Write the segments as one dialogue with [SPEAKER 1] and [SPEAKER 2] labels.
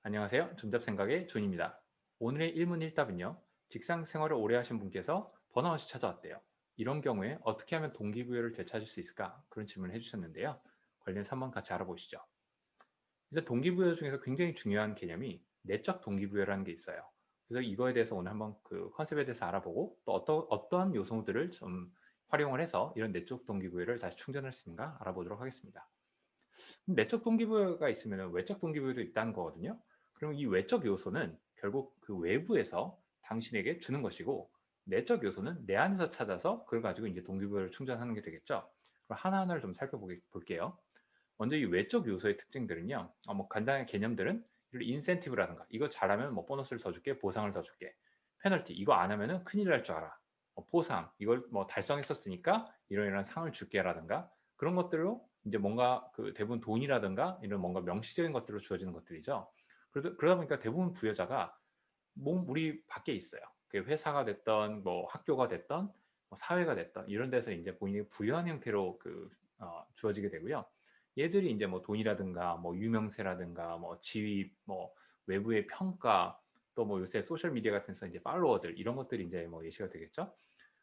[SPEAKER 1] 안녕하세요. 존잡생각의 존입니다. 오늘의 일문일답은요. 직장 생활을 오래 하신 분께서 번아웃이 찾아왔대요. 이런 경우에 어떻게 하면 동기부여를 되찾을 수 있을까? 그런 질문을 해주셨는데요. 관련해서 한번 같이 알아보시죠. 일단 동기부여 중에서 굉장히 중요한 개념이 내적 동기부여라는 게 있어요. 그래서 이거에 대해서 오늘 한번 그 컨셉에 대해서 알아보고 또 어떠한 요소들을 좀 활용을 해서 이런 내적 동기부여를 다시 충전할 수 있는가 알아보도록 하겠습니다. 내적 동기부여가 있으면 외적 동기부여도 있다는 거거든요. 그럼 이 외적 요소는 결국 그 외부에서 당신에게 주는 것이고, 내적 요소는 내 안에서 찾아서 그걸 가지고 이제 동기부여를 충전하는 게 되겠죠. 그럼 하나하나를 좀 살펴볼게요. 먼저 이 외적 요소의 특징들은요. 뭐 간단한 개념들은 인센티브라든가 이거 잘하면 뭐 보너스를 더 줄게, 보상을 더 줄게. 페널티 이거 안 하면은 큰일 날 줄 알아. 보상 이걸 뭐 달성했었으니까 이런 상을 줄게라든가 그런 것들로 이제 뭔가 그 대부분 돈이라든가 이런 뭔가 명시적인 것들로 주어지는 것들이죠. 그러다 보니까 대부분 부여자가 우리 밖에 있어요. 그게 회사가 됐던 뭐 학교가 됐던 뭐 사회가 됐던 이런 데서 이제 본인이 부유한 형태로 주어지게 되고요. 얘들이 이제 뭐 돈이라든가 뭐 유명세라든가 뭐 지위 뭐 외부의 평가 또 뭐 요새 소셜 미디어 같은 데서 이제 팔로워들 이런 것들이 이제 뭐 예시가 되겠죠.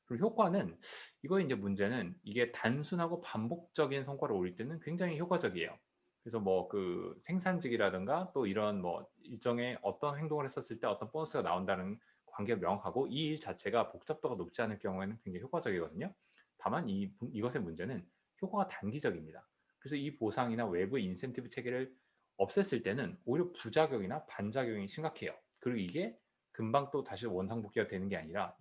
[SPEAKER 1] 그리고 효과는 이거의 이제 문제는 이게 단순하고 반복적인 성과를 올릴 때는 굉장히 효과적이에요. 그래서 뭐 그 생산직이라든가 또 이런 뭐 일정의 어떤 행동을 했었을 때 어떤 보너스가 나온다는 관계가 명확하고 이 일 자체가 복잡도가 높지 않을 경우에는 굉장히 효과적이거든요. 다만 이것의 문제는 효과가 단기적입니다. 그래서 이 보상이나 외부 인센티브 체계를 없앴을 때는 오히려 부작용이나 반작용이 심각해요. 그리고 이게 금방 또 다시 원상복귀가 되는 게 아니라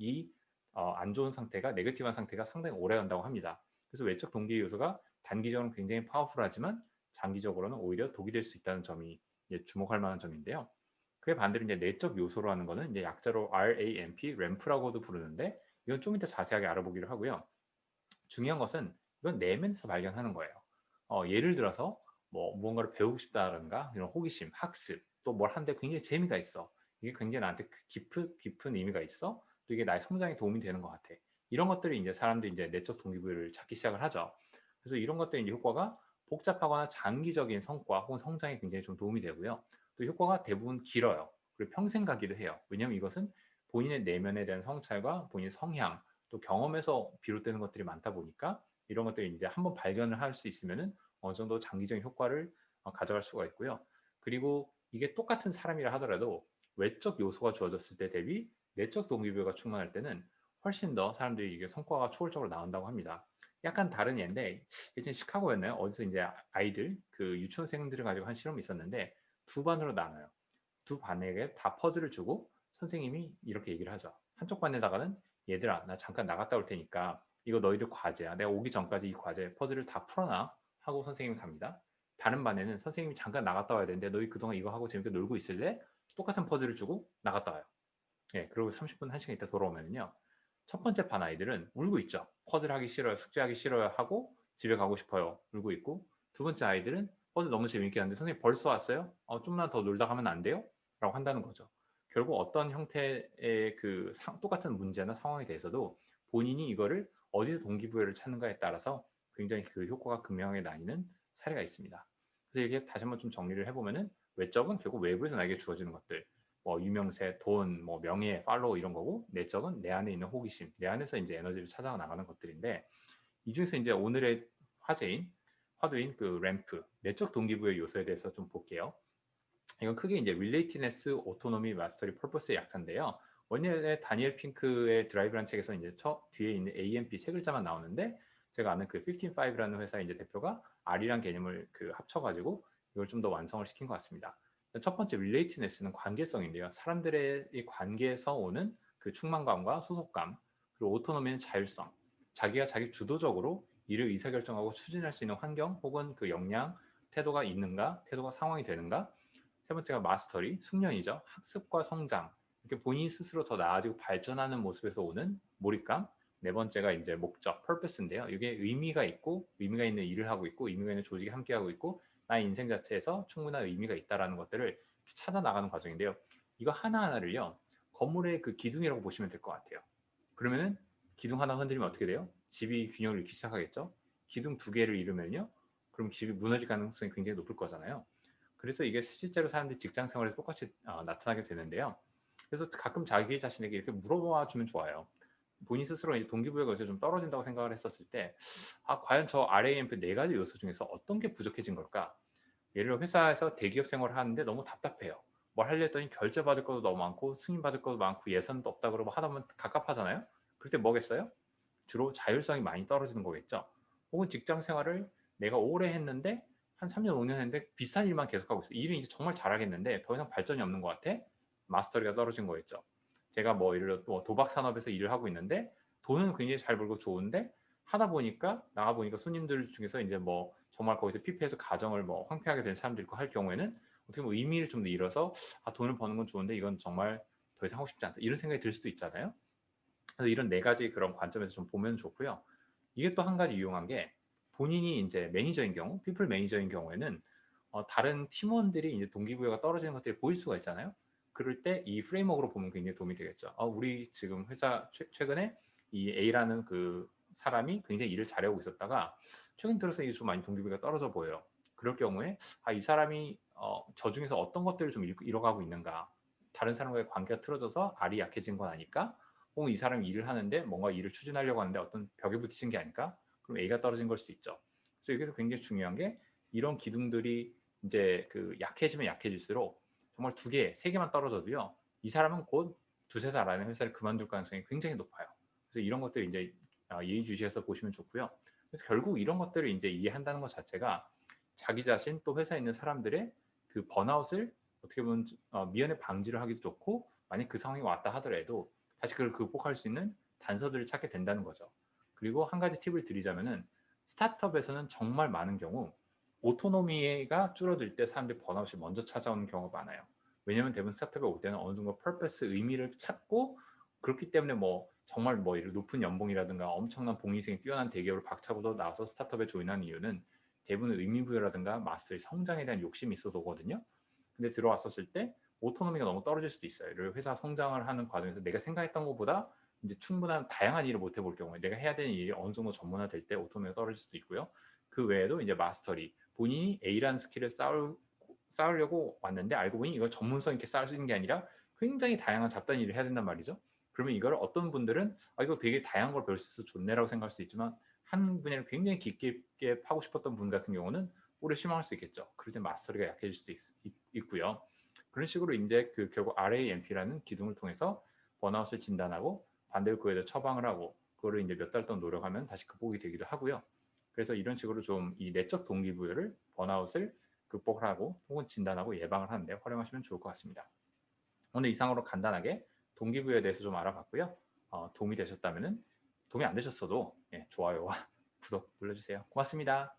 [SPEAKER 1] 안 좋은 상태가 네거티브한 상태가 상당히 오래 간다고 합니다. 그래서 외적 동기 요소가 단기적으로는 굉장히 파워풀하지만 장기적으로는 오히려 독이 될 수 있다는 점이 이제 주목할 만한 점인데요. 그에 반대로 이제 내적 요소라는 거는 이제 약자로 RAMP, 램프라고도 부르는데 이건 좀 이따 자세하게 알아보기로 하고요. 중요한 것은 이건 내면에서 발견하는 거예요. 예를 들어서 뭐 무언가를 배우고 싶다든가 이런 호기심, 학습, 또 뭘 하는데 굉장히 재미가 있어. 이게 굉장히 나한테 깊은 의미가 있어. 또 이게 나의 성장에 도움이 되는 것 같아. 이런 것들이 이제 사람들이 이제 내적 동기부여를 찾기 시작을 하죠. 그래서 이런 것들이 이제 효과가 복잡하거나 장기적인 성과 혹은 성장에 굉장히 좀 도움이 되고요. 또 효과가 대부분 길어요. 그리고 평생 가기도 해요. 왜냐하면 이것은 본인의 내면에 대한 성찰과 본인의 성향, 또 경험에서 비롯되는 것들이 많다 보니까 이런 것들이 이제 한번 발견을 할 수 있으면은 어느 정도 장기적인 효과를 가져갈 수가 있고요. 그리고 이게 똑같은 사람이라 하더라도 외적 요소가 주어졌을 때 대비 내적 동기부여가 충만할 때는 훨씬 더 사람들이 이게 성과가 초월적으로 나온다고 합니다. 약간 다른 예인데 예전에 시카고였나요? 어디서 이제 아이들 그 유치원생들을 가지고 한 실험이 있었는데 두 반으로 나눠요. 두 반에게 다 퍼즐을 주고 선생님이 이렇게 얘기를 하죠. 한쪽 반에다가는 얘들아 나 잠깐 나갔다 올 테니까 이거 너희들 과제야. 내가 오기 전까지 이 과제 퍼즐을 다 풀어놔 하고 선생님이 갑니다. 다른 반에는 선생님이 잠깐 나갔다 와야 되는데 너희 그동안 이거 하고 재밌게 놀고 있을래? 똑같은 퍼즐을 주고 나갔다 와요. 예, 그리고 30분, 1시간 있다 돌아오면요. 첫 번째 반 아이들은 울고 있죠. 퍼즐 하기 싫어요. 숙제하기 싫어요. 하고 집에 가고 싶어요. 울고 있고 두 번째 아이들은 퍼즐 너무 재밌게 하는데 선생님 벌써 왔어요? 좀만 더 놀다 가면 안 돼요? 라고 한다는 거죠. 결국 어떤 형태의 똑같은 문제나 상황에 대해서도 본인이 이거를 어디서 동기부여를 찾는가에 따라서 굉장히 그 효과가 극명하게 나뉘는 사례가 있습니다. 그래서 이게 다시 한번 좀 정리를 해보면은 외적은 결국 외부에서 나에게 주어지는 것들, 뭐 유명세, 돈, 뭐 명예, 팔로우 이런 거고 내적은 내 안에 있는 호기심, 내 안에서 이제 에너지를 찾아 나가는 것들인데 이 중에서 이제 오늘의 화두인 그 램프, 내적 동기부여 요소에 대해서 좀 볼게요. 이건 크게 이제 Relatedness, Autonomy, Mastery, Purpose의 약자인데요. 원래 다니엘 핑크의 드라이브라는 책에서 이제 뒤에 있는 AMP 세 글자만 나오는데 제가 아는 그 15라는 회사의 이제 대표가 R이란 개념을 합쳐가지고 이걸 좀 더 완성을 시킨 것 같습니다. 첫 번째 Relatedness는 관계성인데요. 사람들의 이 관계에서 오는 그 충만감과 소속감, 그리고 Autonomy는 자율성, 자기가 자기 주도적으로 일을 의사결정하고 추진할 수 있는 환경 혹은 그 역량, 태도가 있는가, 태도가 상황이 되는가. 세 번째가 마스터리, 숙련이죠. 학습과 성장, 이렇게 본인 스스로 더 나아지고 발전하는 모습에서 오는 몰입감. 네 번째가 이제 목적, purpose인데요. 이게 의미가 있고, 의미가 있는 일을 하고 있고, 의미가 있는 조직이 함께하고 있고, 나의 인생 자체에서 충분한 의미가 있다라는 것들을 찾아 나가는 과정인데요. 이거 하나하나를요, 건물의 그 기둥이라고 보시면 될 것 같아요. 그러면은 기둥 하나 흔들리면 어떻게 돼요? 집이 균형을 잃기 시작하겠죠. 기둥 두 개를 잃으면요, 그럼 집이 무너질 가능성이 굉장히 높을 거잖아요. 그래서 이게 실제로 사람들이 직장 생활에서 똑같이 나타나게 되는데요. 그래서 가끔 자기 자신에게 이렇게 물어봐 주면 좋아요. 본인 스스로 이제 동기부여가 요새 좀 떨어진다고 생각을 했었을 때, 아, 과연 저 RAMP 네 가지 요소 중에서 어떤 게 부족해진 걸까? 예를 들어 회사에서 대기업 생활을 하는데 너무 답답해요. 뭘 하려 했더니 결제받을 것도 너무 많고 승인받을 것도 많고 예산도 없다 그러고 하다 보면 갑갑하잖아요. 그럴 때 뭐겠어요? 주로 자율성이 많이 떨어지는 거겠죠. 혹은 직장 생활을 내가 오래 했는데 한 3년, 5년 했는데 비슷한 일만 계속하고 있어요. 일은 이제 정말 잘하겠는데 더 이상 발전이 없는 것 같아. 마스터리가 떨어진 거겠죠. 제가 뭐 예를 들어 뭐 도박 산업에서 일을 하고 있는데 돈은 굉장히 잘 벌고 좋은데 하다 보니까 나가 보니까 손님들 중에서 이제 뭐 정말 거기서 피폐해서 가정을 뭐 황폐하게 된 사람도 있고 할 경우에는 어떻게 보면 의미를 좀 더 잃어서 아, 돈을 버는 건 좋은데 이건 정말 더 이상 하고 싶지 않다 이런 생각이 들 수도 있잖아요. 그래서 이런 네 가지 그런 관점에서 좀 보면 좋고요. 이게 또 한 가지 유용한 게 본인이 이제 매니저인 경우, 피플 매니저인 경우에는 다른 팀원들이 이제 동기부여가 떨어지는 것들이 보일 수가 있잖아요. 그럴 때 이 프레임워크로 보면 굉장히 도움이 되겠죠. 우리 지금 회사 최근에 이 A라는 그 사람이 굉장히 일을 잘하고 있었다가 최근 들어서 이게 좀 많이 동기부여가 떨어져 보여요. 그럴 경우에 이 사람이 저 중에서 어떤 것들을 좀 잃어가고 있는가? 다른 사람과의 관계가 틀어져서 R이 약해진 건 아닐까? 혹은 이 사람이 일을 하는데 뭔가 일을 추진하려고 하는데 어떤 벽에 부딪힌 게 아닐까? 그럼 A가 떨어진 걸 수도 있죠. 그래서 여기서 굉장히 중요한 게 이런 기둥들이 이제 그 약해지면 약해질수록 정말 두 개, 세 개만 떨어져도요. 이 사람은 곧 두세 달 안에 회사를 그만둘 가능성이 굉장히 높아요. 그래서 이런 것들 이제 예의주시해서 보시면 좋고요. 그래서 결국 이런 것들을 이제 이해한다는 것 자체가 자기 자신 또 회사에 있는 사람들의 그 번아웃을 어떻게 보면 미연에 방지를 하기도 좋고 만약 그 상황이 왔다 하더라도 다시 그걸 극복할 수 있는 단서들을 찾게 된다는 거죠. 그리고 한 가지 팁을 드리자면은 스타트업에서는 정말 많은 경우 오토노미가 줄어들 때 사람들이 번아웃이 먼저 찾아오는 경우가 많아요. 왜냐하면 대부분 스타트업에 올 때는 어느 정도 퍼포스 의미를 찾고 그렇기 때문에 뭐 정말 뭐 높은 연봉이라든가 엄청난 복리생이 뛰어난 대기업을 박차고도 나와서 스타트업에 조인하는 이유는 대부분 의미부여라든가 마스터의 성장에 대한 욕심이 있어서 오거든요. 근데 들어왔었을 때 오토노미가 너무 떨어질 수도 있어요. 회사 성장을 하는 과정에서 내가 생각했던 것보다 이제 충분한 다양한 일을 못 해볼 경우에 내가 해야 되는 일이 어느 정도 전문화될 때 오토노미가 떨어질 수도 있고요. 그 외에도 이제 마스터리 본인이 A라는 스킬을 쌓으려고 왔는데 알고 보니 이걸 전문성 있게 쌓을 수 있는 게 아니라 굉장히 다양한 잡다한 일을 해야 된단 말이죠. 그러면 이걸 어떤 분들은 이거 되게 다양한 걸 배울 수 있어서 좋네라고 생각할 수 있지만 한 분야를 굉장히 깊게 파고 싶었던 분 같은 경우는 오래 실망할 수 있겠죠. 그럴 때 마스터리가 약해질 수도 있고요. 그런 식으로 이제 그 결국 RAMP라는 기둥을 통해서 번아웃을 진단하고 반대로 그에 대해 처방을 하고 그거를 이제 몇 달 동안 노력하면 다시 극복이 되기도 하고요. 그래서 이런 식으로 좀 이 내적 동기부여를 번아웃을 극복을 하고 혹은 진단하고 예방을 하는데 활용하시면 좋을 것 같습니다. 오늘 이상으로 간단하게 동기부여에 대해서 좀 알아봤고요. 도움이 되셨다면 도움이 안 되셨어도 좋아요와 구독 눌러주세요. 고맙습니다.